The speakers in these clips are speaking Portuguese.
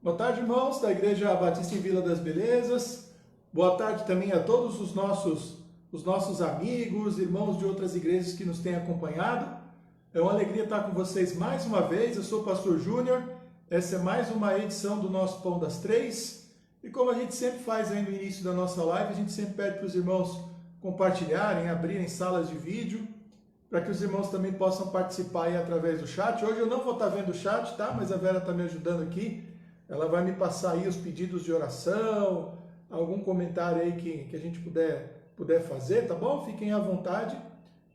Boa tarde, irmãos da Igreja Batista em Vila das Belezas. Boa tarde também a todos os nossos amigos, irmãos de outras igrejas que nos têm acompanhado. É uma alegria estar com vocês mais uma vez. Eu sou o Pastor Júnior. Essa é mais uma edição do nosso Pão das Três. E como a gente sempre faz aí no início da nossa live, a gente sempre pede para os irmãos compartilharem, abrirem salas de vídeo, para que os irmãos também possam participar aí através do chat. Hoje eu não vou estar vendo o chat, tá? Mas a Vera está me ajudando aqui. Ela vai me passar aí os pedidos de oração, algum comentário aí que a gente puder fazer, tá bom? Fiquem à vontade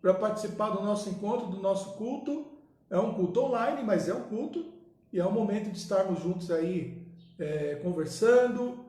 para participar do nosso encontro, do nosso culto. É um culto online, mas é um culto. E é um momento de estarmos juntos aí conversando,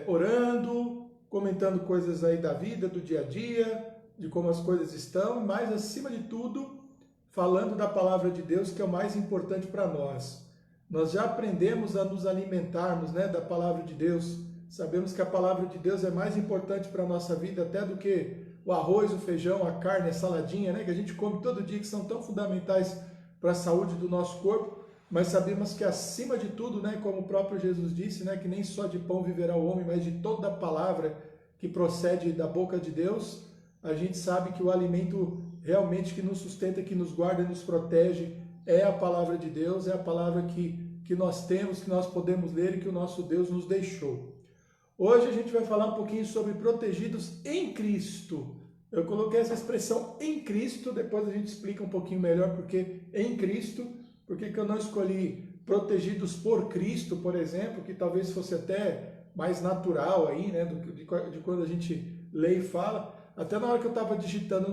orando, comentando coisas aí da vida, do dia a dia, de como as coisas estão, mas acima de tudo, falando da palavra de Deus, que é o mais importante para nós. Nós já aprendemos a nos alimentarmos, né, da palavra de Deus. Sabemos que a palavra de Deus é mais importante para a nossa vida até do que o arroz, o feijão, a carne, a saladinha, né, que a gente come todo dia, que são tão fundamentais para a saúde do nosso corpo. Mas sabemos que acima de tudo, né, como o próprio Jesus disse, né, que nem só de pão viverá o homem, mas de toda a palavra que procede da boca de Deus. A gente sabe que o alimento realmente que nos sustenta, que nos guarda e nos protege é a palavra de Deus, é a palavra que nós temos, que nós podemos ler e que o nosso Deus nos deixou. Hoje a gente vai falar um pouquinho sobre protegidos em Cristo. Eu coloquei essa expressão em Cristo, depois a gente explica um pouquinho melhor porque em Cristo, porque que eu não escolhi protegidos por Cristo, por exemplo, que talvez fosse até mais natural aí, né, de quando a gente lê e fala. Até na hora que eu estava digitando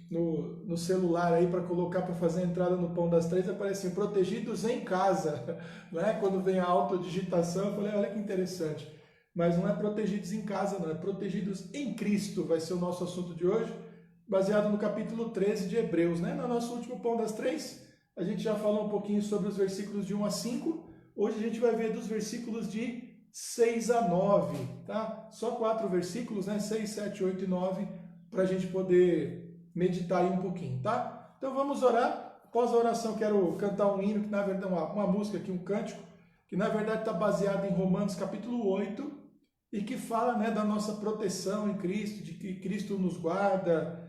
no celular aí para colocar para fazer a entrada no Pão das Três, aparecia protegidos em casa, né? Quando vem a autodigitação, eu falei, olha que interessante. Mas não é protegidos em casa, não, é protegidos em Cristo, vai ser o nosso assunto de hoje, baseado no capítulo 13 de Hebreus, né? No nosso último Pão das Três, a gente já falou um pouquinho sobre os versículos de 1 a 5, hoje a gente vai ver dos versículos de 6 a 9, tá? Só 4 versículos, né? 6, 7, 8 e 9, para a gente poder meditar aí um pouquinho, tá? Então vamos orar. Após a oração quero cantar um hino, que na verdade uma música aqui, um cântico, que na verdade está baseado em Romanos capítulo 8, e que fala, né, da nossa proteção em Cristo, de que Cristo nos guarda,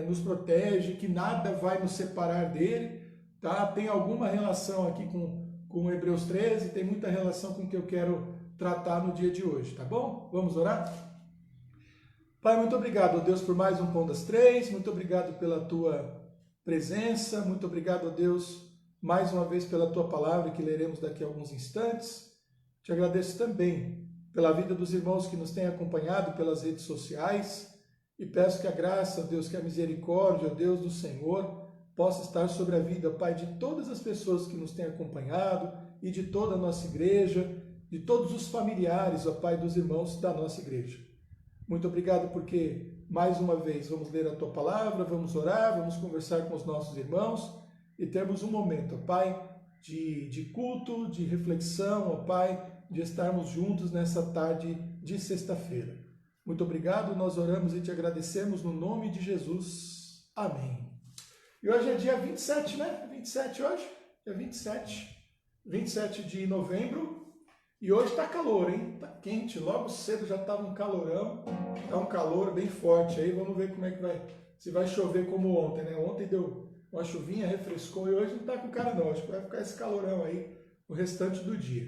nos protege, que nada vai nos separar dele, tá? Tem alguma relação aqui com Hebreus 13, tem muita relação com o que eu quero tratar no dia de hoje, tá bom? Vamos orar? Pai, muito obrigado, ó Deus, por mais um Pão das Três, muito obrigado pela tua presença, muito obrigado, ó Deus, mais uma vez pela tua palavra que leremos daqui a alguns instantes. Te agradeço também pela vida dos irmãos que nos têm acompanhado pelas redes sociais e peço que a graça, ó Deus, que a misericórdia, ó Deus do Senhor, possa estar sobre a vida, Pai, de todas as pessoas que nos têm acompanhado e de toda a nossa igreja, de todos os familiares, ó Pai, dos irmãos da nossa igreja. Muito obrigado porque, mais uma vez, vamos ler a Tua Palavra, vamos orar, vamos conversar com os nossos irmãos e termos um momento, ó Pai, de culto, de reflexão, ó Pai, de estarmos juntos nessa tarde de sexta-feira. Muito obrigado, nós oramos e te agradecemos no nome de Jesus. Amém. E hoje é dia 27, né? 27 hoje? É 27 de novembro. E hoje tá calor, hein? Tá quente, logo cedo já tava um calorão. Tá um calor bem forte aí. Vamos ver como é que vai, se vai chover como ontem, né? Ontem deu uma chuvinha, refrescou e hoje não tá com cara não. Acho que vai ficar esse calorão aí o restante do dia.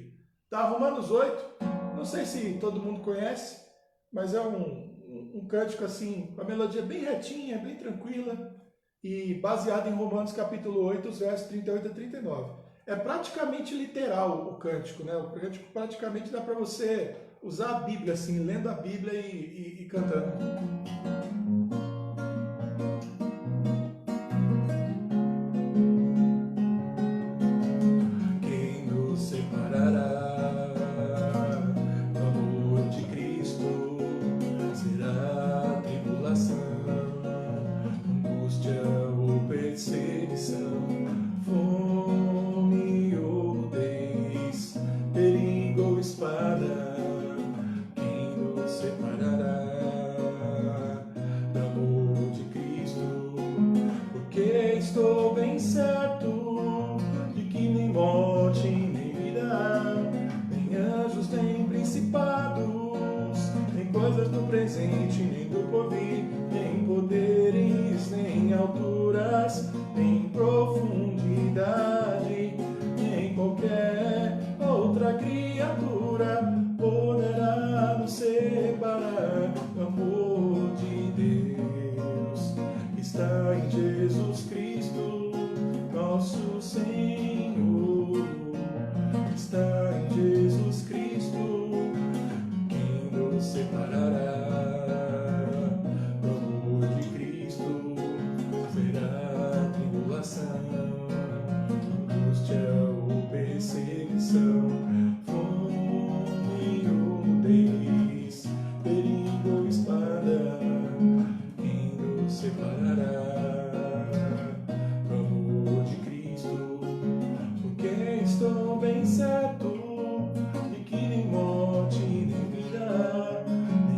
Tá, Romanos 8. Não sei se todo mundo conhece, mas é um cântico assim, com a melodia bem retinha, bem tranquila e baseado em Romanos capítulo 8, os versos 38 a 39. É praticamente literal o cântico, né? O cântico praticamente dá para você usar a Bíblia, assim, lendo a Bíblia e cantando. Quem nos separará do amor de Cristo? Será tribulação, angústia ou perseguição, fome ou nudez, perigo ou espada? Quem nos separará presente, nem do porvir, nem poderes, nem alturas, nem profundidade, nem qualquer outra criatura poderá nos separar do amor de Deus que está em Jesus Cristo, nosso Senhor. Está em Jesus Cristo, quem nos separará do amor de Cristo? Será tribulação, angústia ou perseguição, fome ou nudez, perigo ou espada, quem nos separará do amor de Cristo? Porque estou bem certo de que nem morte, nem vida,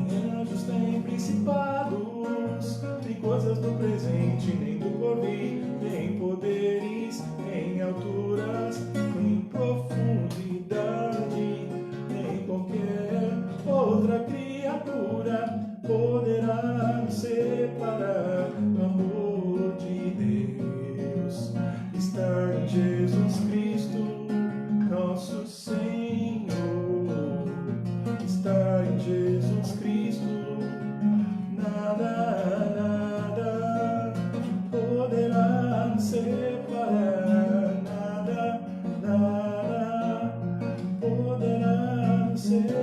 nem anjos, nem principados, nem coisas do presente, nem do porvir, nem poderes, nem alturas, nem profundidade, nem qualquer outra criatura poderá nos separar do amor de Deus. Está em Jesus Cristo, nosso Senhor. Está em Jesus Cristo, nada poderá nos separar, nada poderá nos separar.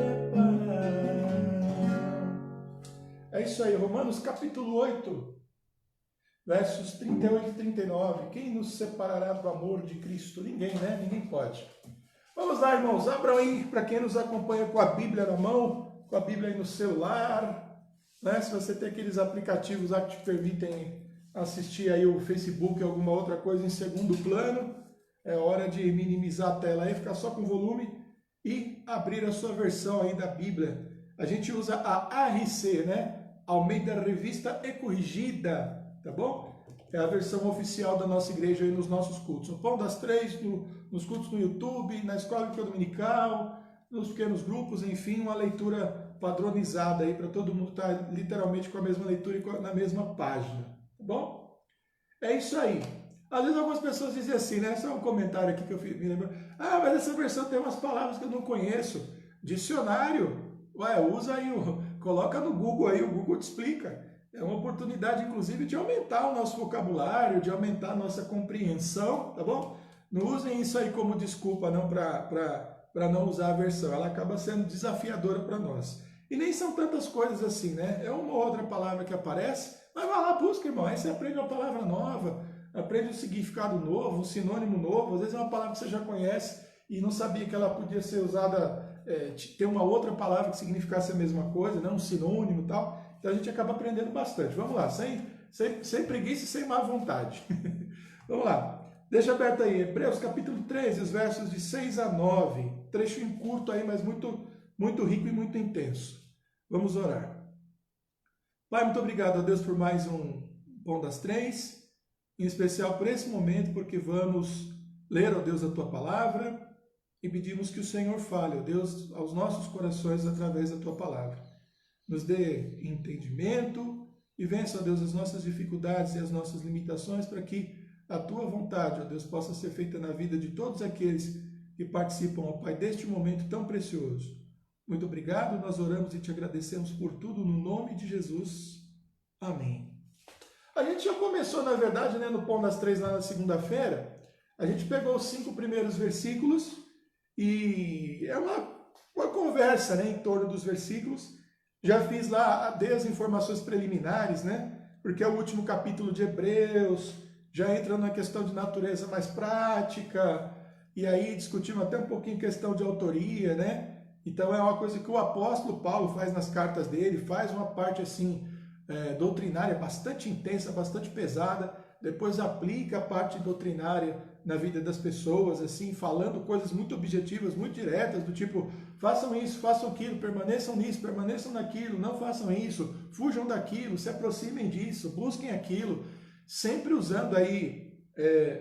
É isso aí, Romanos capítulo 8, versos 38 e 39. Quem nos separará do amor de Cristo? Ninguém, né? Ninguém pode. Vamos lá, irmãos. Abram aí, para quem nos acompanha com a Bíblia na mão, com a Bíblia aí no celular, né? Se você tem aqueles aplicativos lá que te permitem assistir aí o Facebook ou alguma outra coisa em segundo plano, é hora de minimizar a tela aí, ficar só com volume e abrir a sua versão aí da Bíblia. A gente usa a ARC, né? Almeida Revista e Corrigida, tá bom? É a versão oficial da nossa igreja aí nos nossos cultos. No Pão das Três, nos cultos no YouTube, na Escola Bíblica Dominical, nos pequenos grupos, enfim, uma leitura padronizada aí para todo mundo estar literalmente com a mesma leitura e na mesma página, tá bom? É isso aí. Às vezes algumas pessoas dizem assim, né? Só um comentário aqui que eu me lembro. Ah, mas essa versão tem umas palavras que eu não conheço. Dicionário. Ué, usa aí, coloca no Google aí, o Google te explica. É uma oportunidade, inclusive, de aumentar o nosso vocabulário, de aumentar a nossa compreensão, tá bom? Não usem isso aí como desculpa, não, para não usar a versão. Ela acaba sendo desafiadora para nós. E nem são tantas coisas assim, né? É uma ou outra palavra que aparece, mas vai lá, busca, irmão. Aí você aprende uma palavra nova, aprende um significado novo, um sinônimo novo. Às vezes é uma palavra que você já conhece e não sabia que ela podia ser usada, ter uma outra palavra que significasse a mesma coisa, né? Um sinônimo e tal. Então a gente acaba aprendendo bastante. Vamos lá, sem preguiça e sem má vontade. Vamos lá. Deixa aberto aí, Hebreus capítulo 13, os versos de 6 a 9. Trechinho curto aí, mas muito, muito rico e muito intenso. Vamos orar. Pai, muito obrigado a Deus por mais um Pão das Três, em especial por esse momento, porque vamos ler, ó Deus, a Tua Palavra e pedimos que o Senhor fale, ó Deus, aos nossos corações através da Tua Palavra. Nos dê entendimento e vença, ó Deus, as nossas dificuldades e as nossas limitações para que a Tua vontade, ó Deus, possa ser feita na vida de todos aqueles que participam, ó Pai, deste momento tão precioso. Muito obrigado, nós oramos e te agradecemos por tudo, no nome de Jesus. Amém. A gente já começou, na verdade, né, no Pão das Três, lá na segunda-feira. A gente pegou os 5 primeiros versículos e é uma conversa, né, em torno dos versículos. Já fiz lá desde as informações preliminares, né, porque é o último capítulo de Hebreus, já entra na questão de natureza mais prática, e aí discutimos até um pouquinho questão de autoria, né? Então é uma coisa que o apóstolo Paulo faz nas cartas dele, faz uma parte assim, doutrinária bastante intensa, bastante pesada, depois aplica a parte doutrinária na vida das pessoas, assim, falando coisas muito objetivas, muito diretas, do tipo, façam isso, façam aquilo, permaneçam nisso, permaneçam naquilo, não façam isso, fujam daquilo, se aproximem disso, busquem aquilo, sempre usando aí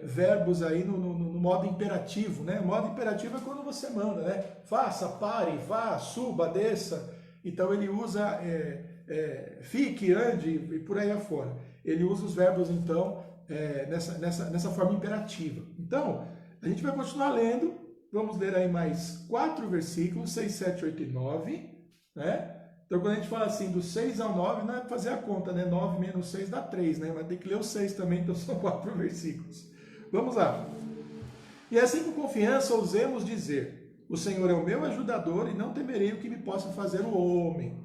verbos aí no modo imperativo, né? O modo imperativo é quando você manda, né? Faça, pare, vá, suba, desça. Então ele usa fique, ande e por aí afora. Ele usa os verbos, então, nessa forma imperativa. Então, a gente vai continuar lendo, vamos ler aí mais 4 versículos, 6, 7, 8 e 9, né? Então, quando a gente fala assim, do 6 ao 9, não é fazer a conta, né? 9 menos 6 dá 3, né? Mas tem que ler o 6 também, então são 4 versículos. Vamos lá. E assim com confiança ousemos dizer, o Senhor é o meu ajudador e não temerei o que me possa fazer o homem.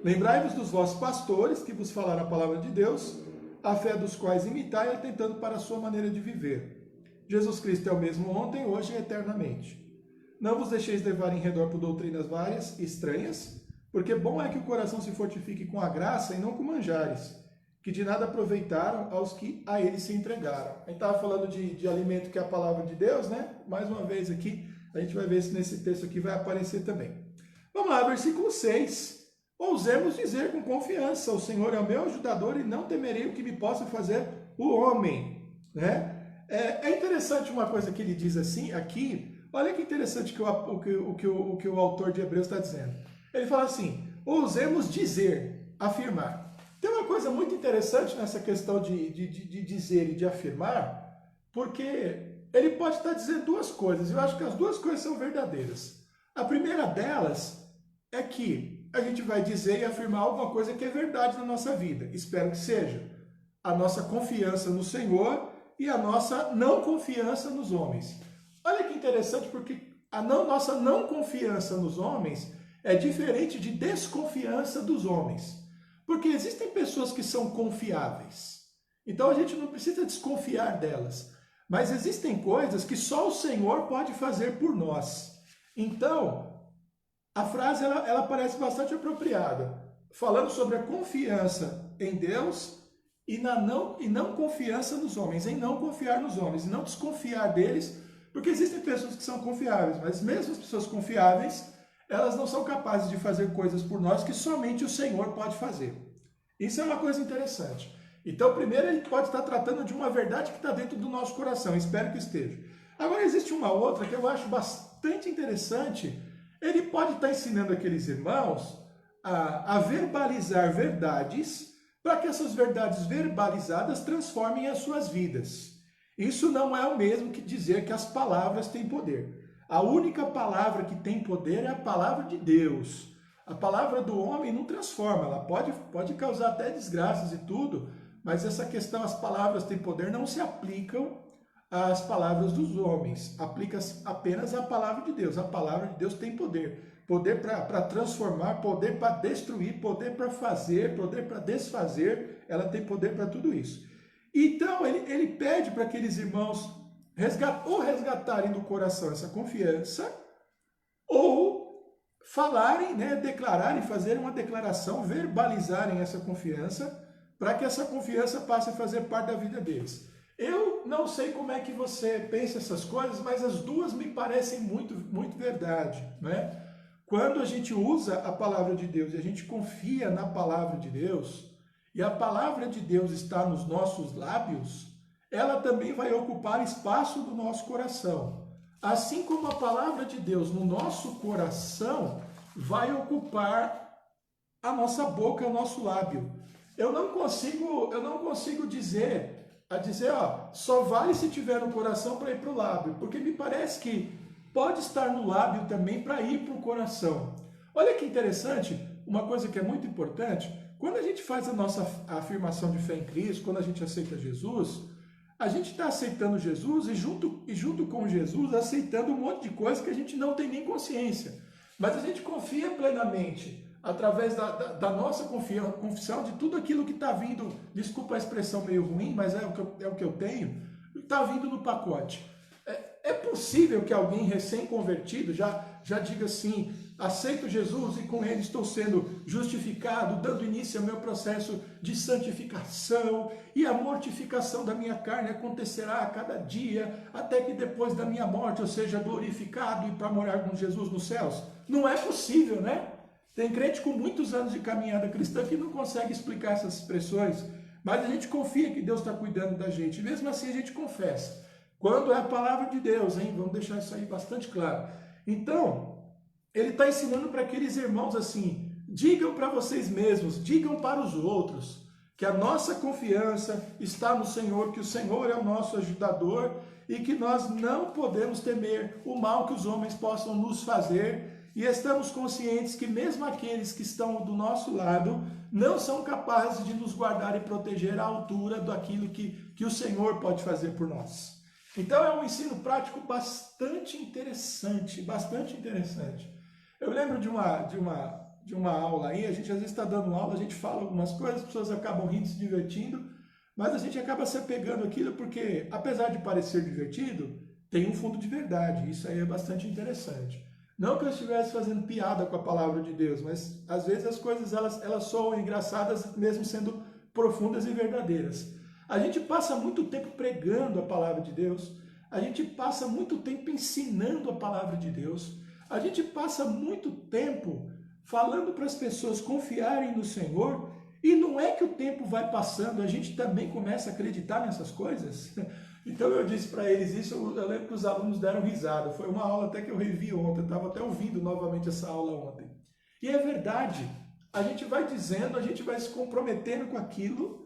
Lembrai-vos dos vossos pastores que vos falaram a palavra de Deus, a fé dos quais imitai, atentando para a sua maneira de viver. Jesus Cristo é o mesmo ontem, hoje e eternamente. Não vos deixeis levar em redor por doutrinas várias, estranhas, porque bom é que o coração se fortifique com a graça e não com manjares, que de nada aproveitaram aos que a eles se entregaram. A gente estava falando de alimento que é a palavra de Deus, né? Mais uma vez aqui, a gente vai ver se nesse texto aqui vai aparecer também. Vamos lá, versículo 6. Ousemos dizer com confiança, o Senhor é o meu ajudador e não temerei o que me possa fazer o homem. Né? É interessante uma coisa que ele diz assim, aqui, olha que interessante o que o autor de Hebreus está dizendo. Ele fala assim, ousemos dizer, afirmar. Tem uma coisa muito interessante nessa questão de dizer e de afirmar, porque ele pode estar dizendo duas coisas, eu acho que as duas coisas são verdadeiras. A primeira delas é que a gente vai dizer e afirmar alguma coisa que é verdade na nossa vida. Espero que seja a nossa confiança no Senhor e a nossa não confiança nos homens. Olha que interessante, porque a nossa não confiança nos homens é diferente de desconfiança dos homens. Porque existem pessoas que são confiáveis. Então a gente não precisa desconfiar delas. Mas existem coisas que só o Senhor pode fazer por nós. Então, a frase ela parece bastante apropriada, falando sobre a confiança em Deus e não confiança nos homens, em não confiar nos homens, e não desconfiar deles, porque existem pessoas que são confiáveis, mas mesmo as pessoas confiáveis, elas não são capazes de fazer coisas por nós que somente o Senhor pode fazer. Isso é uma coisa interessante. Então, primeiro, ele pode estar tratando de uma verdade que está dentro do nosso coração, espero que esteja. Agora, existe uma outra que eu acho bastante interessante. Ele pode estar ensinando aqueles irmãos a verbalizar verdades, para que essas verdades verbalizadas transformem as suas vidas. Isso não é o mesmo que dizer que as palavras têm poder. A única palavra que tem poder é a palavra de Deus. A palavra do homem não transforma, ela pode causar até desgraças e tudo, mas essa questão, as palavras têm poder, não se aplicam às palavras dos homens, aplica-se apenas à palavra de Deus. A palavra de Deus tem poder. Poder para transformar, poder para destruir, poder para fazer, poder para desfazer, ela tem poder para tudo isso. Então, ele pede para aqueles irmãos resgatarem do coração essa confiança, ou falarem, né, declararem, fazerem uma declaração, verbalizarem essa confiança, para que essa confiança passe a fazer parte da vida deles. Eu não sei como é que você pensa essas coisas, mas as duas me parecem muito, muito verdade, né? Quando a gente usa a palavra de Deus e a gente confia na palavra de Deus, e a palavra de Deus está nos nossos lábios, ela também vai ocupar espaço do nosso coração. Assim como a palavra de Deus no nosso coração vai ocupar a nossa boca, o nosso lábio. Eu não consigo dizer, ó, só vale se tiver no coração para ir para o lábio, porque me parece que pode estar no lábio também para ir para o coração. Olha que interessante, uma coisa que é muito importante, quando a gente faz a nossa afirmação de fé em Cristo, quando a gente aceita Jesus, a gente está aceitando Jesus e junto com Jesus aceitando um monte de coisa que a gente não tem nem consciência. Mas a gente confia plenamente, através da nossa confissão de tudo aquilo que está vindo, desculpa a expressão meio ruim, mas é o que eu tenho, está vindo no pacote. É possível que alguém recém-convertido já diga assim, aceito Jesus e com ele estou sendo justificado, dando início ao meu processo de santificação, e a mortificação da minha carne acontecerá a cada dia, até que depois da minha morte eu seja glorificado e para morar com Jesus nos céus? Não é possível, né? Tem crente com muitos anos de caminhada cristã que não consegue explicar essas expressões, mas a gente confia que Deus está cuidando da gente, mesmo assim a gente confessa. Quando é a palavra de Deus, hein? Vamos deixar isso aí bastante claro. Então, ele está ensinando para aqueles irmãos assim, digam para vocês mesmos, digam para os outros, que a nossa confiança está no Senhor, que o Senhor é o nosso ajudador e que nós não podemos temer o mal que os homens possam nos fazer, e estamos conscientes que mesmo aqueles que estão do nosso lado não são capazes de nos guardar e proteger à altura daquilo que o Senhor pode fazer por nós. Então é um ensino prático bastante interessante, bastante interessante. Eu lembro de uma aula aí, a gente às vezes está dando aula, a gente fala algumas coisas, as pessoas acabam rindo, se divertindo, mas a gente acaba se apegando àquilo porque, apesar de parecer divertido, tem um fundo de verdade, isso aí é bastante interessante. Não que eu estivesse fazendo piada com a palavra de Deus, mas às vezes as coisas elas soam engraçadas mesmo sendo profundas e verdadeiras. A gente passa muito tempo pregando a palavra de Deus, a gente passa muito tempo ensinando a palavra de Deus, a gente passa muito tempo falando para as pessoas confiarem no Senhor, e não é que o tempo vai passando, a gente também começa a acreditar nessas coisas. Então eu disse para eles isso, eu lembro que os alunos deram risada, foi uma aula até que eu revi ontem, eu estava até ouvindo novamente essa aula ontem. E é verdade, a gente vai dizendo, a gente vai se comprometendo com aquilo,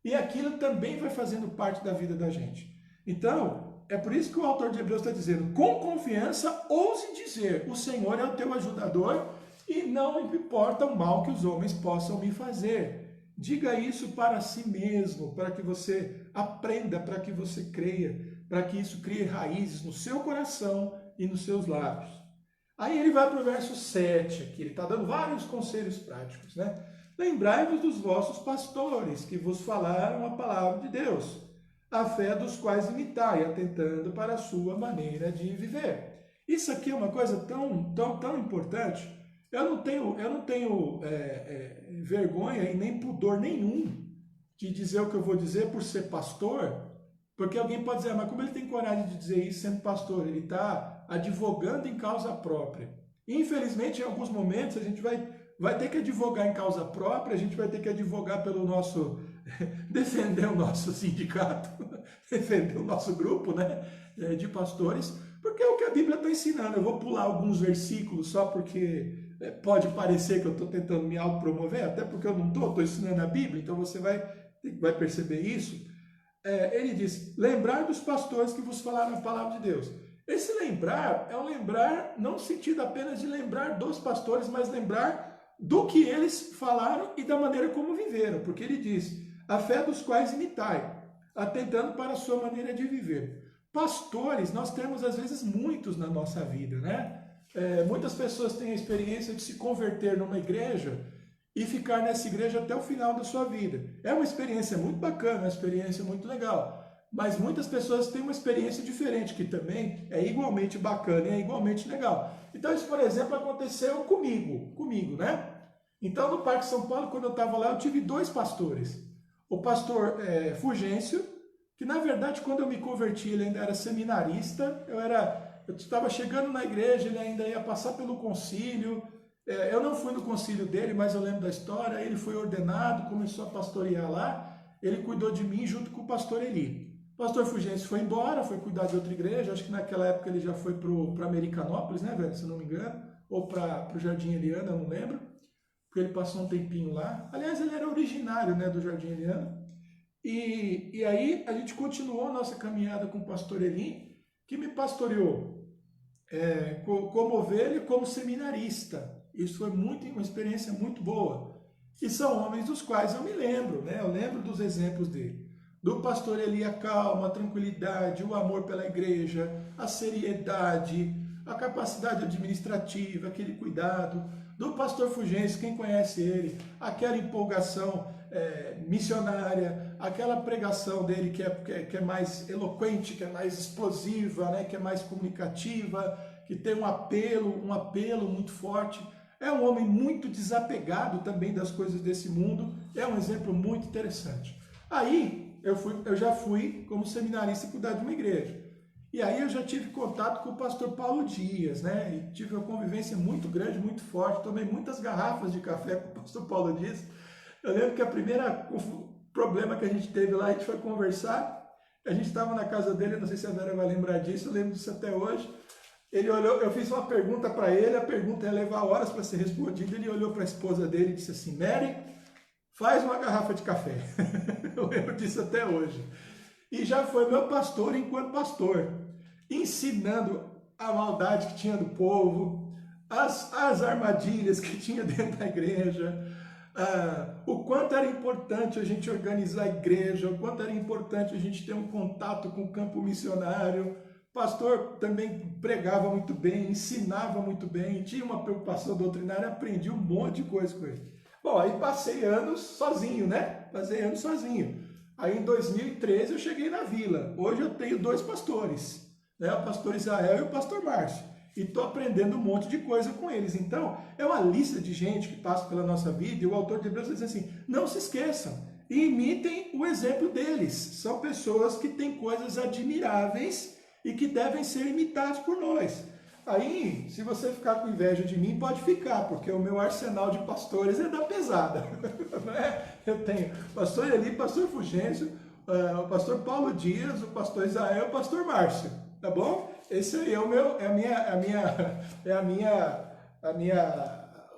e aquilo também vai fazendo parte da vida da gente. Então, é por isso que o autor de Hebreus está dizendo, com confiança, ouse dizer, o Senhor é o teu ajudador, e não importa o mal que os homens possam me fazer. Diga isso para si mesmo, para que você aprenda, para que você creia, para que isso crie raízes no seu coração e nos seus lábios. Aí ele vai para o verso 7, aqui ele está dando vários conselhos práticos, né? Lembrai-vos dos vossos pastores, que vos falaram a palavra de Deus, a fé dos quais imitai, atentando para a sua maneira de viver. Isso aqui é uma coisa tão importante. Eu não tenho vergonha e nem pudor nenhum de dizer o que eu vou dizer por ser pastor, porque alguém pode dizer, mas como ele tem coragem de dizer isso sendo pastor? Ele está advogando em causa própria. Infelizmente, em alguns momentos, a gente vai ter que advogar em causa própria, a gente vai ter que advogar pelo nosso... defender o nosso sindicato, defender o nosso grupo, né, de pastores, porque é o que a Bíblia está ensinando. Eu vou pular alguns versículos só porque... pode parecer que eu estou tentando me autopromover, até porque eu não estou ensinando a Bíblia, então você vai perceber isso. Ele diz, lembrar dos pastores que vos falaram a palavra de Deus. Esse lembrar é um lembrar, não no sentido apenas de lembrar dos pastores, mas lembrar do que eles falaram e da maneira como viveram, porque ele diz, a fé dos quais imitai, atentando para a sua maneira de viver. Pastores, nós temos às vezes muitos na nossa vida, né? Muitas pessoas têm a experiência de se converter numa igreja e ficar nessa igreja até o final da sua vida. É uma experiência muito bacana, uma experiência muito legal, mas muitas pessoas têm uma experiência diferente, que também é igualmente bacana e é igualmente legal. Então isso, por exemplo, aconteceu comigo, né? Então no Parque São Paulo, quando eu estava lá, eu tive 2 pastores. O pastor Fulgêncio, que na verdade quando eu me converti ele ainda era seminarista, eu estava chegando na igreja, ele ainda ia passar pelo concílio. Eu não fui no concílio dele, mas eu lembro da história. Ele foi ordenado, começou a pastorear lá. Ele cuidou de mim junto com o pastor Eli. O pastor Fulgêncio foi embora, foi cuidar de outra igreja. Acho que naquela época ele já foi para Americanópolis, né, velho? Se eu não me engano. Ou para o Jardim Eliana, eu não lembro. Porque ele passou um tempinho lá. Aliás, ele era originário, né, do Jardim Eliana. E aí a gente continuou a nossa caminhada com o pastor Eli, que me pastoreou como ovelha e como seminarista. Isso foi uma experiência muito boa. E são homens dos quais eu me lembro, né? Eu lembro dos exemplos dele. Do pastor Eli, a calma, a tranquilidade, o amor pela igreja, a seriedade, a capacidade administrativa, aquele cuidado. Do pastor Fulgêncio, quem conhece ele, aquela empolgação missionária, aquela pregação dele que é mais eloquente, que é mais explosiva, né, que é mais comunicativa, que tem um apelo muito forte. É um homem muito desapegado também das coisas desse mundo, é um exemplo muito interessante. Aí eu já fui como seminarista cuidar de uma igreja. E aí eu já tive contato com o pastor Paulo Dias, né? E tive uma convivência muito grande, muito forte. Tomei muitas garrafas de café com o pastor Paulo Dias. Eu lembro que o problema que a gente teve lá, a gente foi conversar. A gente estava na casa dele, não sei se a Vera vai lembrar disso, eu lembro disso até hoje. Ele olhou, eu fiz uma pergunta para ele, a pergunta ia levar horas para ser respondida. Ele olhou para a esposa dele e disse assim: Mary, faz uma garrafa de café. Eu lembro disso até hoje. E já foi meu pastor enquanto pastor, ensinando a maldade que tinha do povo, as armadilhas que tinha dentro da igreja, o quanto era importante a gente organizar a igreja, o quanto era importante a gente ter um contato com o campo missionário. O pastor também pregava muito bem, ensinava muito bem, tinha uma preocupação doutrinária, aprendi um monte de coisa com ele. Bom, aí passei anos sozinho, né? Passei anos sozinho. Aí em 2013 eu cheguei na vila. Hoje eu tenho 2 pastores, né? O pastor Israel e o pastor Márcio. E estou aprendendo um monte de coisa com eles. Então, é uma lista de gente que passa pela nossa vida, e o autor de Hebreus diz assim: não se esqueçam e imitem o exemplo deles. São pessoas que têm coisas admiráveis e que devem ser imitadas por nós. Aí, se você ficar com inveja de mim, pode ficar, porque o meu arsenal de pastores é da pesada. Né? Eu tenho pastor Eli, pastor Fulgêncio, o pastor Paulo Dias, o pastor Israel e o pastor Márcio, tá bom? Esse aí é o meu,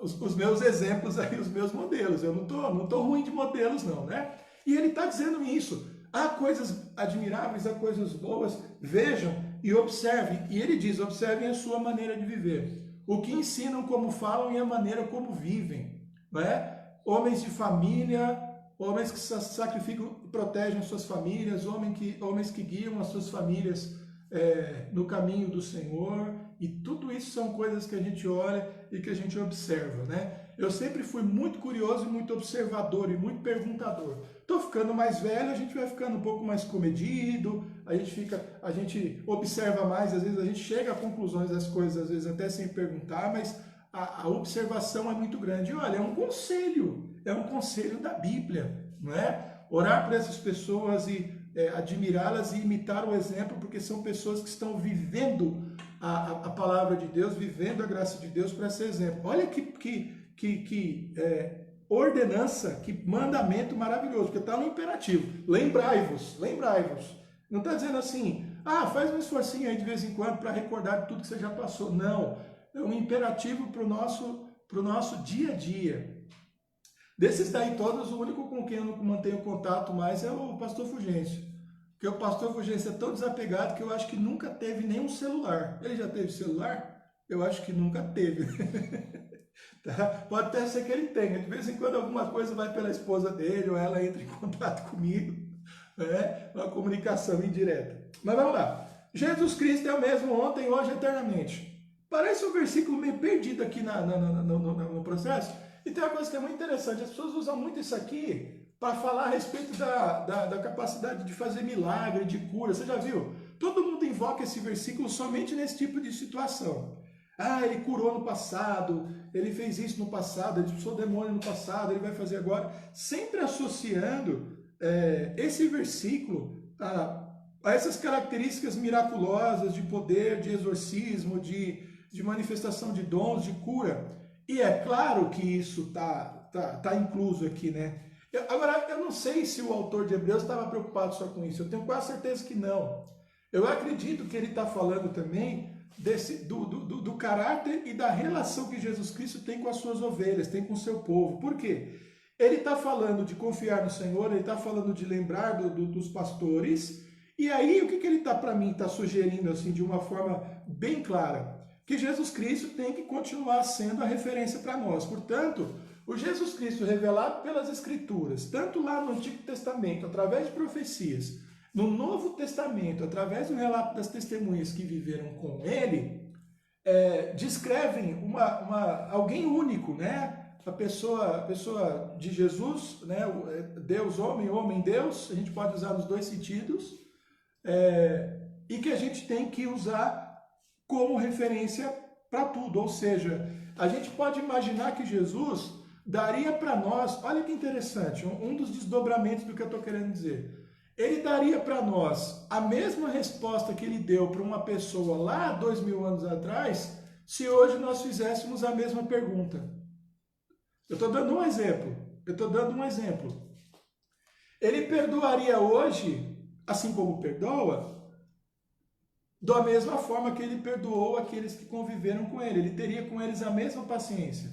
os meus exemplos aí, os meus modelos. Eu não tô ruim de modelos não, né? E ele está dizendo isso. Há coisas admiráveis, há coisas boas, vejam e observem. E ele diz: observem a sua maneira de viver. O que ensinam, como falam e a maneira como vivem. Não é? Homens de família, homens que sacrificam e protegem suas famílias, homens que guiam as suas famílias no caminho do Senhor. E tudo isso são coisas que a gente olha e que a gente observa, né? Eu sempre fui muito curioso e muito observador e muito perguntador. Estou ficando mais velho, a gente vai ficando um pouco mais comedido, a gente observa mais, às vezes a gente chega a conclusões das coisas, às vezes até sem perguntar, mas a observação é muito grande. E olha, é um conselho da Bíblia, não é? Orar por essas pessoas e admirá-las e imitar o exemplo, porque são pessoas que estão vivendo a palavra de Deus, vivendo a graça de Deus para ser exemplo. Olha que ordenança, que mandamento maravilhoso, porque está no imperativo. Lembrai-vos. Não está dizendo assim, faz um esforcinho aí de vez em quando para recordar de tudo que você já passou. Não, é um imperativo para o nosso dia a dia. Desses daí todos, o único com quem eu não mantenho contato mais é o pastor Fulgêncio. Porque o pastor Fulgêncio é tão desapegado que eu acho que nunca teve nenhum celular. Ele já teve celular? Eu acho que nunca teve. Tá? Pode até ser que ele tenha. De vez em quando alguma coisa vai pela esposa dele ou ela entra em contato comigo. Né? Uma comunicação indireta. Mas vamos lá. Jesus Cristo é o mesmo ontem, hoje e eternamente. Parece um versículo meio perdido aqui no processo. E tem uma coisa que é muito interessante. As pessoas usam muito isso aqui para falar a respeito da capacidade de fazer milagre, de cura. Você já viu? Todo mundo invoca esse versículo somente nesse tipo de situação. Ele curou no passado, ele fez isso no passado, ele expulsou o demônio no passado, ele vai fazer agora. Sempre associando esse versículo a essas características miraculosas de poder, de exorcismo, de manifestação de dons, de cura. E é claro que isso tá incluso aqui, né? Agora, eu não sei se o autor de Hebreus estava preocupado só com isso. Eu tenho quase certeza que não. Eu acredito que ele está falando também do caráter e da relação que Jesus Cristo tem com as suas ovelhas, tem com o seu povo. Por quê? Ele está falando de confiar no Senhor, ele está falando de lembrar dos pastores. E aí, o que ele está, para mim, está sugerindo assim, de uma forma bem clara? Que Jesus Cristo tem que continuar sendo a referência para nós. Portanto, o Jesus Cristo revelado pelas Escrituras, tanto lá no Antigo Testamento, através de profecias, no Novo Testamento, através do relato das testemunhas que viveram com ele, descrevem alguém único, né? A pessoa de Jesus, né? Deus homem, homem Deus, a gente pode usar nos dois sentidos, e que a gente tem que usar como referência para tudo. Ou seja, a gente pode imaginar que Jesus daria para nós, olha que interessante, um dos desdobramentos do que eu estou querendo dizer. Ele daria para nós a mesma resposta que ele deu para uma pessoa lá 2000 anos atrás, se hoje nós fizéssemos a mesma pergunta. Eu estou dando um exemplo. Ele perdoaria hoje, assim como perdoa, da mesma forma que ele perdoou aqueles que conviveram com ele. Ele teria com eles a mesma paciência.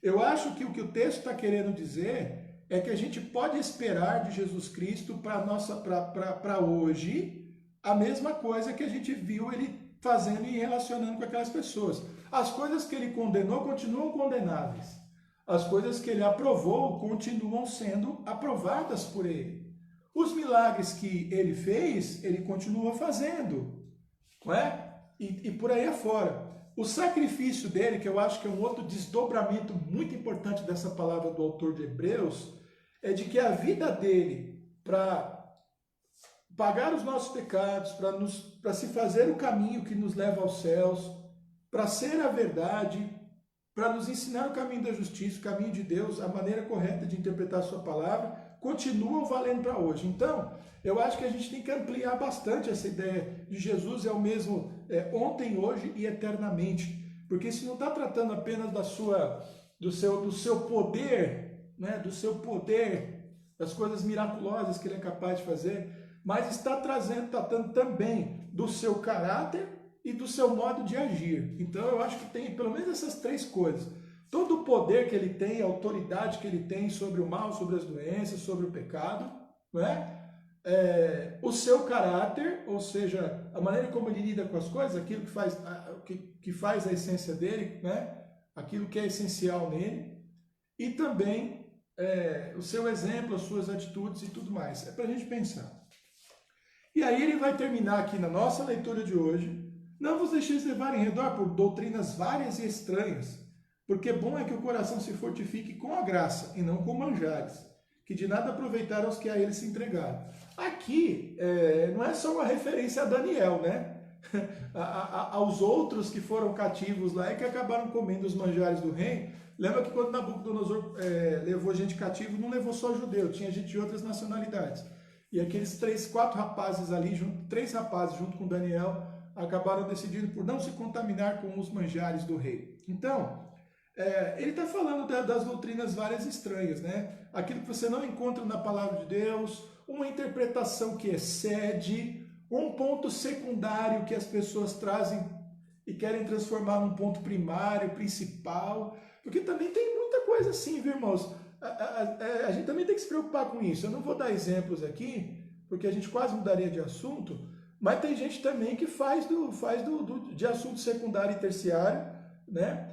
Eu acho que o texto está querendo dizer é que a gente pode esperar de Jesus Cristo para hoje a mesma coisa que a gente viu ele fazendo e relacionando com aquelas pessoas. As coisas que ele condenou continuam condenáveis. As coisas que ele aprovou continuam sendo aprovadas por ele. Os milagres que ele fez, ele continua fazendo, não é? E por aí afora. O sacrifício dele, que eu acho que é um outro desdobramento muito importante dessa palavra do autor de Hebreus, é de que a vida dele, para pagar os nossos pecados, para se fazer o caminho que nos leva aos céus, para ser a verdade, para nos ensinar o caminho da justiça, o caminho de Deus, a maneira correta de interpretar a sua palavra, continuam valendo para hoje. Então, eu acho que a gente tem que ampliar bastante essa ideia de Jesus é o mesmo ontem, hoje e eternamente. Porque isso não está tratando apenas do seu poder, né? Do seu poder, das coisas miraculosas que ele é capaz de fazer, mas está tratando também do seu caráter e do seu modo de agir. Então eu acho que tem pelo menos essas três coisas. Todo o poder que ele tem, a autoridade que ele tem sobre o mal, sobre as doenças, sobre o pecado, não é? O seu caráter, ou seja, a maneira como ele lida com as coisas, aquilo que faz a essência dele, né? Aquilo que é essencial nele, e também o seu exemplo, as suas atitudes e tudo mais. É para a gente pensar. E aí ele vai terminar aqui na nossa leitura de hoje: não vos deixeis levar em redor por doutrinas várias e estranhas, porque bom é que o coração se fortifique com a graça e não com manjares, que de nada aproveitaram os que a ele se entregaram. Aqui não é só uma referência a Daniel, né? Aos outros que foram cativos lá e que acabaram comendo os manjares do reino. Lembra que quando Nabucodonosor levou gente cativo, não levou só judeu, tinha gente de outras nacionalidades. E aqueles 3 rapazes ali, três rapazes junto com Daniel, acabaram decidindo por não se contaminar com os manjares do rei. Então, ele está falando das doutrinas várias estranhas, né? Aquilo que você não encontra na palavra de Deus, uma interpretação que excede, um ponto secundário que as pessoas trazem e querem transformar num ponto primário, principal, porque também tem muita coisa assim, viu, irmãos? A gente também tem que se preocupar com isso. Eu não vou dar exemplos aqui, porque a gente quase mudaria de assunto, mas tem gente também que faz de assunto secundário e terciário, né?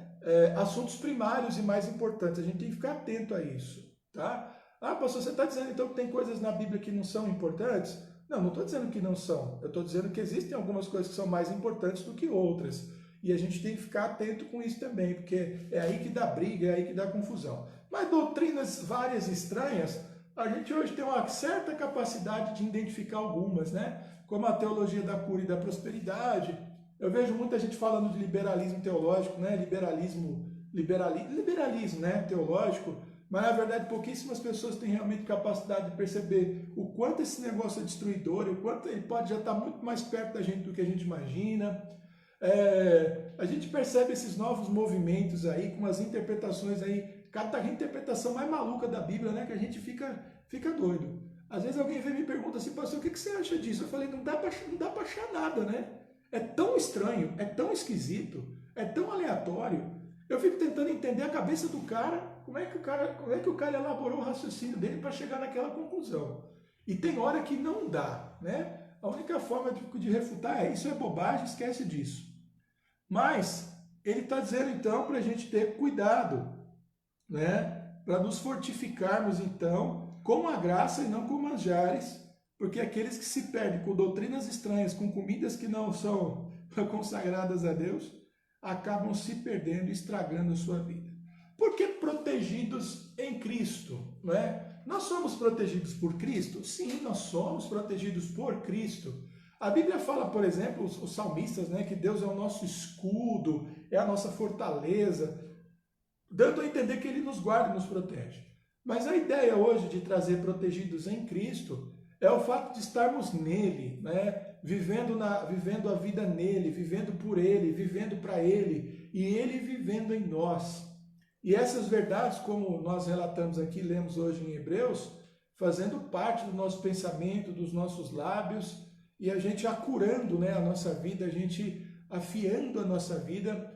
Assuntos primários e mais importantes. A gente tem que ficar atento a isso, tá? Ah, pastor, você está dizendo então que tem coisas na Bíblia que não são importantes? Não, não estou dizendo que não são. Eu estou dizendo que existem algumas coisas que são mais importantes do que outras. E a gente tem que ficar atento com isso também, porque é aí que dá briga, é aí que dá confusão. Mas doutrinas várias e estranhas, a gente hoje tem uma certa capacidade de identificar algumas, né? Como a teologia da cura e da prosperidade. Eu vejo muita gente falando de liberalismo teológico, né? Liberalismo, né? Teológico, mas na verdade pouquíssimas pessoas têm realmente capacidade de perceber o quanto esse negócio é destruidor, o quanto ele pode já estar muito mais perto da gente do que a gente imagina. A gente percebe esses novos movimentos aí, com as interpretações aí, cada interpretação mais maluca da Bíblia, né? Que a gente fica doido. Às vezes alguém vem e me pergunta assim, pastor, o que você acha disso? Eu falei, não dá para achar nada, né? É tão estranho, é tão esquisito, é tão aleatório. Eu fico tentando entender a cabeça do cara, como é que o cara elaborou o raciocínio dele para chegar naquela conclusão. E tem hora que não dá, né? A única forma de refutar é isso é bobagem, esquece disso. Mas ele está dizendo então para a gente ter cuidado, né? Para nos fortificarmos então com a graça e não com manjares, porque aqueles que se perdem com doutrinas estranhas, com comidas que não são consagradas a Deus, acabam se perdendo e estragando a sua vida. Porque protegidos em Cristo, não é? Nós somos protegidos por Cristo? Sim, nós somos protegidos por Cristo. A Bíblia fala, por exemplo, os salmistas, né, que Deus é o nosso escudo, é a nossa fortaleza, dando a entender que Ele nos guarda e nos protege. Mas a ideia hoje de trazer protegidos em Cristo é o fato de estarmos nele, né? Vivendo a vida nele, vivendo por ele, vivendo para ele, e ele vivendo em nós. E essas verdades, como nós relatamos aqui, lemos hoje em Hebreus, fazendo parte do nosso pensamento, dos nossos lábios, e a gente acurando, né, a nossa vida, a gente afiando a nossa vida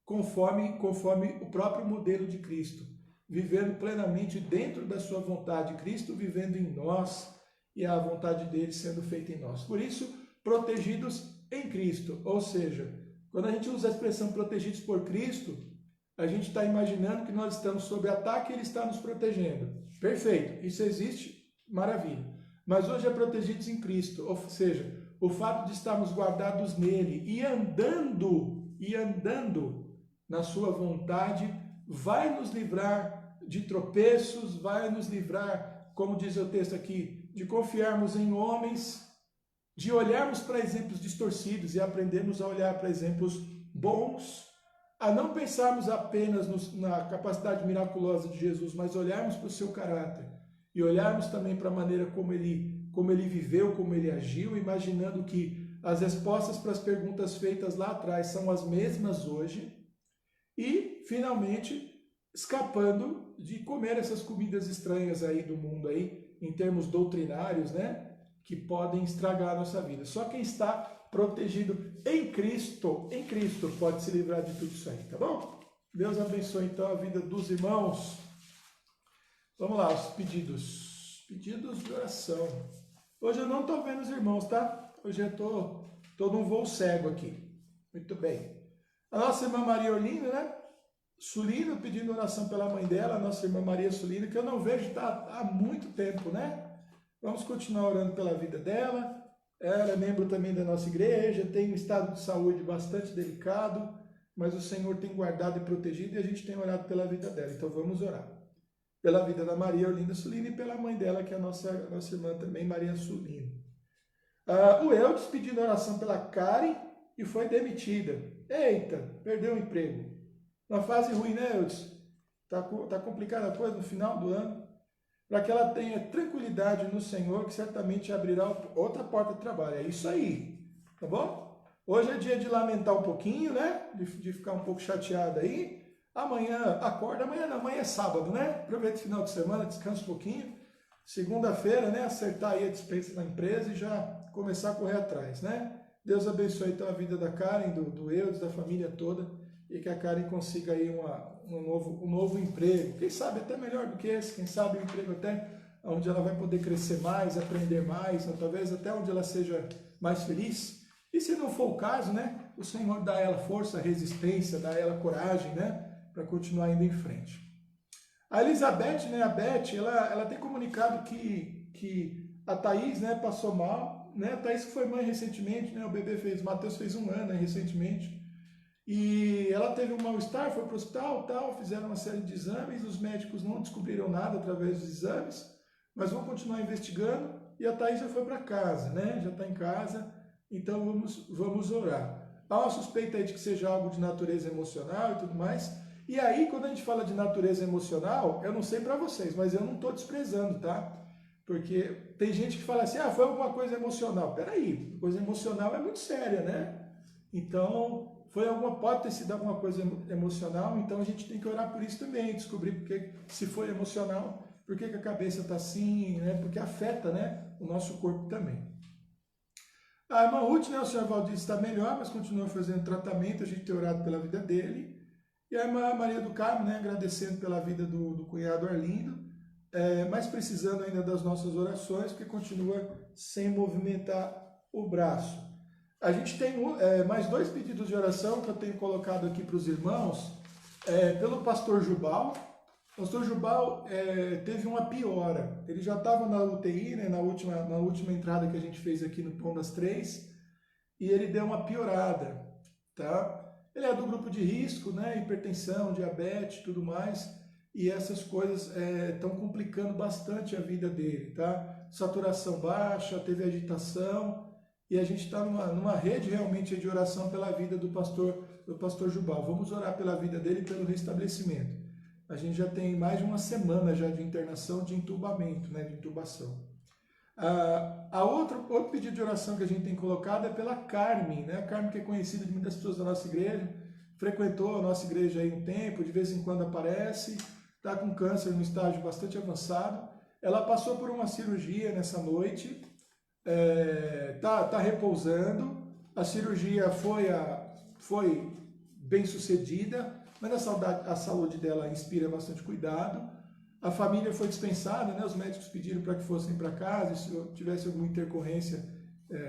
conforme o próprio modelo de Cristo, vivendo plenamente dentro da sua vontade, Cristo vivendo em nós e a vontade dele sendo feita em nós. Por isso, protegidos em Cristo, ou seja, quando a gente usa a expressão protegidos por Cristo, a gente está imaginando que nós estamos sob ataque e ele está nos protegendo. Perfeito, isso existe, maravilha. Mas hoje é protegidos em Cristo, ou seja, o fato de estarmos guardados nele e andando na sua vontade, vai nos livrar de tropeços, vai nos livrar, como diz o texto aqui, de confiarmos em homens, de olharmos para exemplos distorcidos e aprendermos a olhar para exemplos bons, a não pensarmos apenas na capacidade miraculosa de Jesus, mas olharmos para o seu caráter e olharmos também para a maneira como ele viveu, como ele agiu, imaginando que as respostas para as perguntas feitas lá atrás são as mesmas hoje e, finalmente, escapando de comer essas comidas estranhas aí do mundo aí, em termos doutrinários, né? Que podem estragar a nossa vida. Só quem está protegido em Cristo pode se livrar de tudo isso aí, tá bom? Deus abençoe então a vida dos irmãos. Vamos lá, os pedidos. Pedidos de oração. Hoje eu não estou vendo os irmãos, tá? Hoje eu estou num voo cego aqui. Muito bem. A nossa irmã Maria Olinda, né? Sulino, pedindo oração pela mãe dela, a nossa irmã Maria Sulino, que eu não vejo há muito tempo, né? Vamos continuar orando pela vida dela. Ela é membro também da nossa igreja, tem um estado de saúde bastante delicado, mas o Senhor tem guardado e protegido e a gente tem orado pela vida dela. Então vamos orar. Pela vida da Maria Olinda Sulino e pela mãe dela, que é a nossa irmã também, Maria Sulino. O Eudes pedindo oração pela Karen e foi demitida. Eita, perdeu o emprego. Uma fase ruim, né, Eudes? Tá complicada a coisa no final do ano. Para que ela tenha tranquilidade no Senhor, que certamente abrirá outra porta de trabalho. É isso aí, tá bom? Hoje é dia de lamentar um pouquinho, né? De ficar um pouco chateada aí. Amanhã, acorda, amanhã é sábado, né? Aproveita o final de semana, descansa um pouquinho. Segunda-feira, né? Acertar aí a dispensa da empresa e já começar a correr atrás, né? Deus abençoe então a vida da Karen, do Eudes, da família toda, e que a Karen consiga aí um novo emprego, quem sabe até melhor do que esse, quem sabe um emprego até onde ela vai poder crescer mais, aprender mais, ou talvez até onde ela seja mais feliz. E se não for o caso, né, o Senhor dá a ela força, resistência, dá a ela coragem, né, para continuar indo em frente. A Elizabeth, né, a Beth, ela tem comunicado que a Thaís, né, passou mal, né, a Thaís que foi mãe recentemente, né, o Matheus fez 1 ano, né, recentemente. E ela teve um mal-estar, foi para o hospital, fizeram uma série de exames, os médicos não descobriram nada através dos exames, mas vão continuar investigando, e a Thaís já foi para casa, né? Já está em casa, então vamos orar. Há uma suspeita aí de que seja algo de natureza emocional e tudo mais, e aí quando a gente fala de natureza emocional, eu não sei para vocês, mas eu não estou desprezando, tá? Porque tem gente que fala assim, foi alguma coisa emocional. Peraí, coisa emocional é muito séria, né? Então, pode ter sido alguma coisa emocional, então a gente tem que orar por isso também, descobrir porque, se foi emocional, por que a cabeça está assim, né? Porque afeta, né, o nosso corpo também. A irmã Ruth, né, o senhor Valdir está melhor, mas continua fazendo tratamento, a gente tem orado pela vida dele. E a irmã Maria do Carmo, né, agradecendo pela vida do cunhado Arlindo, mas precisando ainda das nossas orações, porque continua sem movimentar o braço. A gente tem mais 2 pedidos de oração que eu tenho colocado aqui para os irmãos, pelo pastor Jubal. O pastor Jubal teve uma piora, ele já estava na UTI, né, na última entrada que a gente fez aqui no Pão das Três, e ele deu uma piorada, tá? Ele é do grupo de risco, né, hipertensão, diabetes, tudo mais, e essas coisas estão complicando bastante a vida dele, tá? Saturação baixa, teve agitação, e a gente está numa rede realmente de oração pela vida do pastor Jubal. Vamos orar pela vida dele e pelo restabelecimento. A gente já tem mais de 1 semana já de internação, de entubamento, né, de intubação. Outro pedido de oração que a gente tem colocado é pela Carmen, né? A Carmen, que é conhecida de muitas pessoas da nossa igreja, frequentou a nossa igreja aí um tempo, de vez em quando aparece, está com câncer no estágio bastante avançado. Ela passou por uma cirurgia nessa noite, tá repousando, a cirurgia foi bem sucedida, mas a saúde dela inspira bastante cuidado. A família foi dispensada, né? Os médicos pediram para que fossem para casa, e se tivesse alguma intercorrência,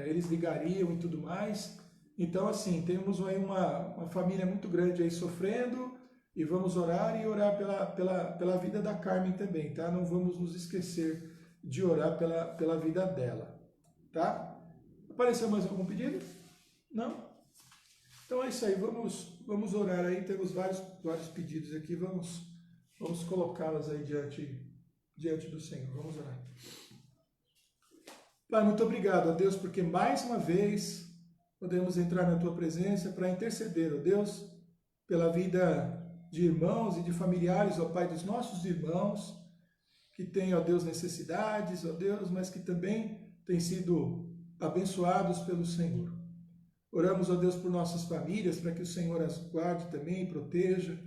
eles ligariam e tudo mais. Então, assim, temos aí uma família muito grande aí sofrendo, e vamos orar e orar pela vida da Carmen também, tá? Não vamos nos esquecer de orar pela vida dela, tá? Apareceu mais algum pedido? Não? Então é isso aí, vamos orar aí, temos vários pedidos aqui, vamos colocá-los aí diante do Senhor, vamos orar. Pai, muito obrigado, ó Deus, porque mais uma vez podemos entrar na Tua presença para interceder, ó Deus, pela vida de irmãos e de familiares, ó Pai, dos nossos irmãos, que têm, ó Deus, necessidades, ó Deus, mas que também têm sido abençoados pelo Senhor. Oramos, ó Deus, por nossas famílias, para que o Senhor as guarde também, proteja,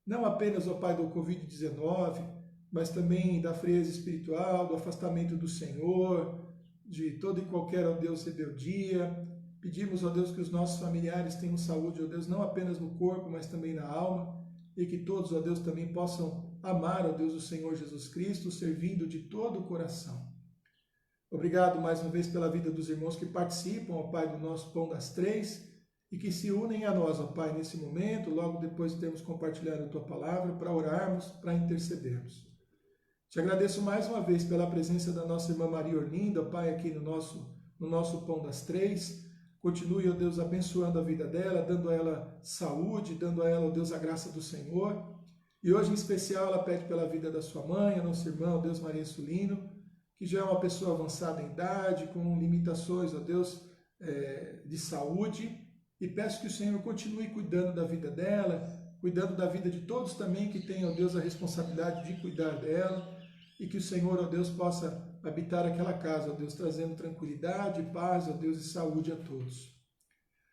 não apenas, ó Pai, do Covid-19, mas também da frieza espiritual, do afastamento do Senhor, de todo e qualquer, ó Deus, rebeldia. Pedimos, ó Deus, que os nossos familiares tenham saúde, ó Deus, não apenas no corpo, mas também na alma, e que todos, ó Deus, também possam amar, ó Deus, o Senhor Jesus Cristo, servindo de todo o coração. Obrigado mais uma vez pela vida dos irmãos que participam, ó Pai, do nosso Pão das Três e que se unem a nós, ó Pai, nesse momento, logo depois de termos compartilhado a Tua Palavra, para orarmos, para intercedermos. Te agradeço mais uma vez pela presença da nossa irmã Maria Orlinda, ó Pai, aqui no nosso Pão das Três. Continue, ó Deus, abençoando a vida dela, dando a ela saúde, dando a ela, ó Deus, a graça do Senhor. E hoje, em especial, ela pede pela vida da sua mãe, a nossa irmã, ó Deus, Maria Sulino, que já é uma pessoa avançada em idade, com limitações, ó Deus, de saúde, e peço que o Senhor continue cuidando da vida dela, cuidando da vida de todos também que têm, ó Deus, a responsabilidade de cuidar dela, e que o Senhor, ó Deus, possa habitar aquela casa, ó Deus, trazendo tranquilidade, paz, ó Deus, e saúde a todos.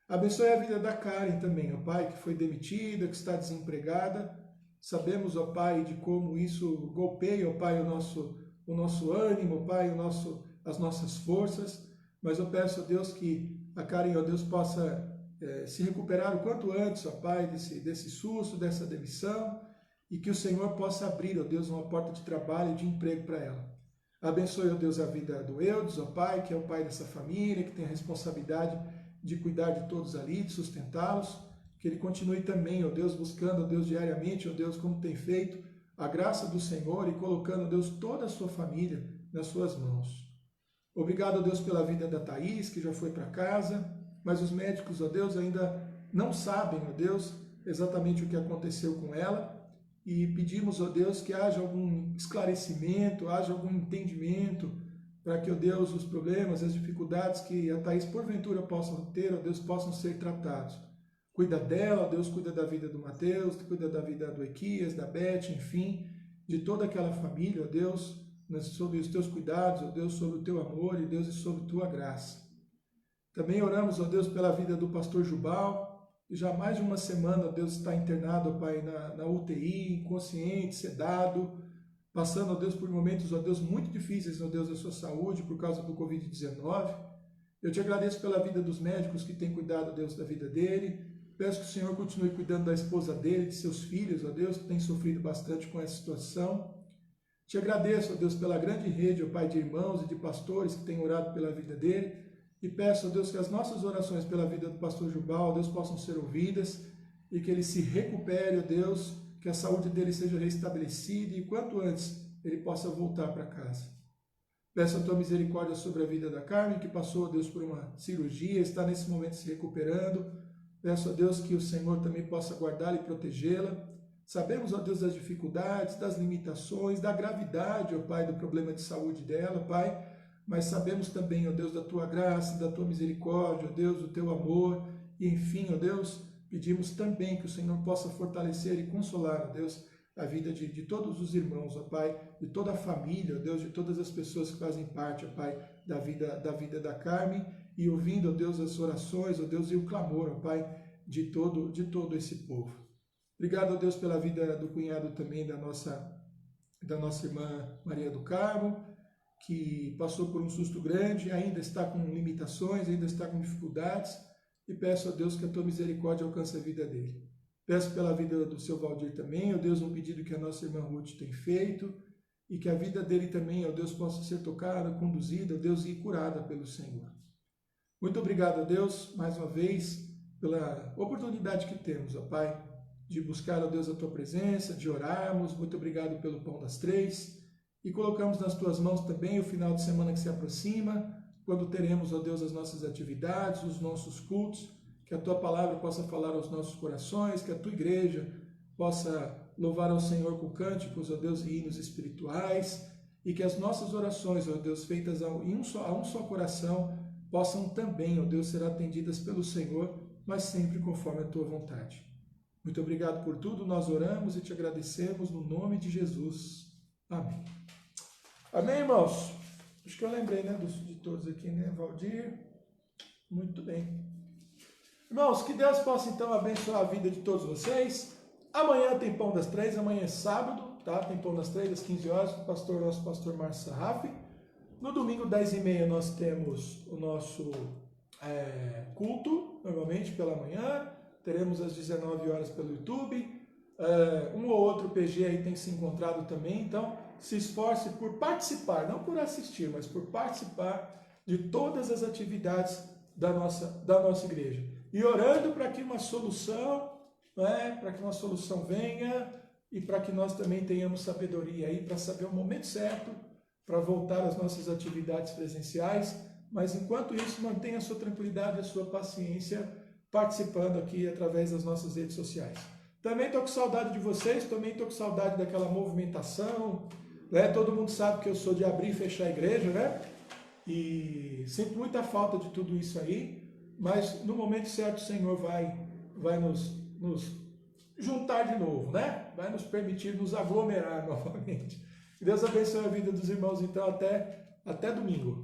Abençoe a vida da Karen também, ó Pai, que foi demitida, que está desempregada. Sabemos, ó Pai, de como isso golpeia, ó Pai, o nosso ânimo, Pai, as nossas forças, mas eu peço a Deus que a Karen, ó Deus, possa se recuperar o quanto antes, ó Pai, desse susto, dessa demissão, e que o Senhor possa abrir, ó Deus, uma porta de trabalho e de emprego para ela. Abençoe, ó Deus, a vida do Eudes, ó Pai, que é o pai dessa família, que tem a responsabilidade de cuidar de todos ali, de sustentá-los, que ele continue também, ó Deus, buscando, ó Deus, diariamente, ó Deus, como tem feito, a graça do Senhor e colocando, Deus, toda a sua família nas suas mãos. Obrigado, Deus, pela vida da Thaís, que já foi para casa, mas os médicos, ó Deus, ainda não sabem, ó Deus, exatamente o que aconteceu com ela, e pedimos, ó Deus, que haja algum esclarecimento, haja algum entendimento, para que, ó Deus, os problemas, as dificuldades que a Thaís porventura possa ter, ó Deus, possam ser tratados. Cuida dela, ó Deus, cuida da vida do Mateus, cuida da vida do Equias, da Beth, enfim, de toda aquela família, ó Deus, sobre os teus cuidados, ó Deus, sobre o teu amor, e Deus, e sobre tua graça. Também oramos, ó Deus, pela vida do pastor Jubal, que já há mais de uma semana, ó Deus, está internado, ó Pai, na UTI, inconsciente, sedado, passando, ó Deus, por momentos, ó Deus, muito difíceis, ó Deus, da sua saúde, por causa do Covid-19. Eu te agradeço pela vida dos médicos que têm cuidado, ó Deus, da vida dele. Peço que o Senhor continue cuidando da esposa dele, de seus filhos, ó Deus, que têm sofrido bastante com essa situação. Te agradeço, ó Deus, pela grande rede, ó Pai, de irmãos e de pastores que têm orado pela vida dele. E peço, ó Deus, que as nossas orações pela vida do pastor Jubal, ó Deus, possam ser ouvidas e que ele se recupere, ó Deus, que a saúde dele seja restabelecida e quanto antes ele possa voltar para casa. Peço a tua misericórdia sobre a vida da Carmen, que passou, ó Deus, por uma cirurgia, está nesse momento se recuperando. Peço a Deus que o Senhor também possa guardá-la e protegê-la. Sabemos, ó Deus, das dificuldades, das limitações, da gravidade, ó Pai, do problema de saúde dela, Pai, mas sabemos também, ó Deus, da tua graça, da tua misericórdia, ó Deus, do teu amor, e enfim, ó Deus, pedimos também que o Senhor possa fortalecer e consolar, ó Deus, a vida de todos os irmãos, ó Pai, de toda a família, ó Deus, de todas as pessoas que fazem parte, ó Pai, da vida da Carmen, e ouvindo, ó Deus, as orações, ó Deus, e o clamor, ó Pai, de todo esse povo. Obrigado, ó Deus, pela vida do cunhado também da nossa irmã Maria do Carmo. que passou por um susto grande, ainda está com limitações, ainda está com dificuldades, e peço a Deus que a tua misericórdia alcance a vida dele. Peço pela vida do seu Valdir também, ó Deus, um pedido que a nossa irmã Ruth tem feito, e que a vida dele também, ó Deus, possa ser tocada, conduzida, ó Deus, e curada pelo Senhor. Muito obrigado, ó Deus, mais uma vez, pela oportunidade que temos, ó Pai, de buscar, ó Deus, a tua presença, de orarmos. Muito obrigado pelo Pão das Três. E colocamos nas tuas mãos também o final de semana que se aproxima, quando teremos, ó Deus, as nossas atividades, os nossos cultos, que a tua palavra possa falar aos nossos corações, que a tua igreja possa louvar ao Senhor com cânticos, ó Deus, e hinos espirituais, e que as nossas orações, ó Deus, feitas a um só coração, possam também, ó Deus, ser atendidas pelo Senhor, mas sempre conforme a tua vontade. Muito obrigado por tudo, nós oramos e te agradecemos no nome de Jesus. Amém. Amém, irmãos? Acho que eu lembrei, né, de todos aqui, né, Valdir? Muito bem. Irmãos, que Deus possa então abençoar a vida de todos vocês. Amanhã tem Pão das Três, amanhã é sábado, tá? Tem Pão das Três às 15 horas com o nosso pastor Márcio Sarraf. No domingo, 10h30, nós temos o nosso culto, normalmente pela manhã. Teremos às 19 horas pelo YouTube. Um ou outro PG aí tem se encontrado também, então se esforce por participar, não por assistir, mas por participar de todas as atividades da nossa igreja. E orando para que uma solução, para que uma solução venha e para que nós também tenhamos sabedoria aí para saber o momento certo para voltar às nossas atividades presenciais, mas enquanto isso mantenha a sua tranquilidade e a sua paciência participando aqui através das nossas redes sociais. Também estou com saudade de vocês, também estou com saudade daquela movimentação, né? Todo mundo sabe que eu sou de abrir e fechar a igreja, né? E sinto muita falta de tudo isso aí, mas no momento certo o Senhor vai nos juntar de novo, né? Vai nos permitir nos aglomerar novamente. Que Deus abençoe a vida dos irmãos, então, até domingo.